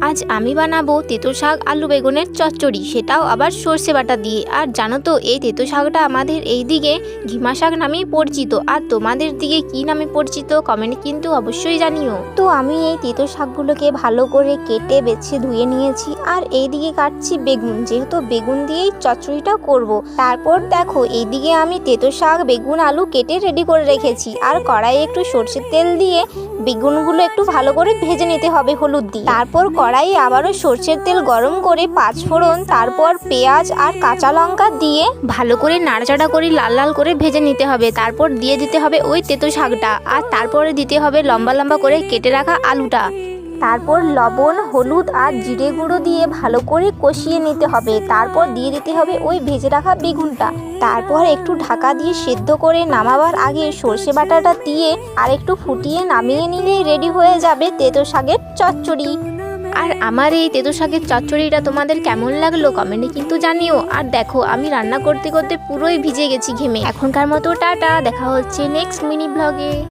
আজ আমি বানাবো তেতো শাক আলু বেগুনের চচ্চড়ি, সেটাও আবার সর্ষে বাটা দিয়ে। আর জানো তো এই তেতো শাকটা আমাদের এই দিকে ঘিমা শাক নামেই পরিচিত, আর তোমাদের দিকে কি নামে পরিচিত কমেন্টে কিন্তু অবশ্যই জানিও। তো আমি এই তেতো শাকগুলোকে ভালো করে কেটে বেছে ধুয়ে নিয়েছি, আর এইদিকে কাটছি বেগুন, যেহেতু বেগুন দিয়েই চচ্চড়িটা করব। তারপর দেখো এইদিকে আমি তেতো শাক বেগুন আলু কেটে রেডি করে রেখেছি, আর কড়াইয়ে একটু সর্ষের তেল দিয়ে বেগুনগুলো একটু ভালো করে ভেজে নিতে হবে হলুদ দিয়ে। তারপর কড়াইয়ে আবারও সর্ষের তেল গরম করে পাঁচফোড়ন, তারপর পেঁয়াজ আর কাঁচা লঙ্কা দিয়ে ভালো করে নাড়াচাড়া করে লাল লাল করে ভেজে নিতে হবে। তারপর দিয়ে দিতে হবে ওই তেতো শাকটা, আর তারপরে দিতে হবে লম্বা লম্বা করে কেটে রাখা আলুটা। তারপর লবণ হলুদ আর জিরে গুঁড়ো দিয়ে ভালো করে কষিয়ে নিতে হবে। তারপর দিয়ে দিতে হবে ওই ভেজে রাখা বেগুনটা। তারপর একটু ঢাকা দিয়ে সেদ্ধ করে নামাবার আগে সর্ষে বাটাটা দিয়ে আর একটু ফুটিয়ে নামিয়ে নিলেই রেডি হয়ে যাবে তেতো শাকের চচ্চড়ি। আর আমার এই তেতো শাকের চচ্চড়িটা তোমাদের কেমন লাগলো কমেন্টে কিন্তু জানিও। আর দেখো আমি রান্না করতে করতে পুরোই ভিজে গেছি ঘেমে। এখনকার মতো টাটা, দেখা হচ্ছে নেক্সট মিনি ব্লগে।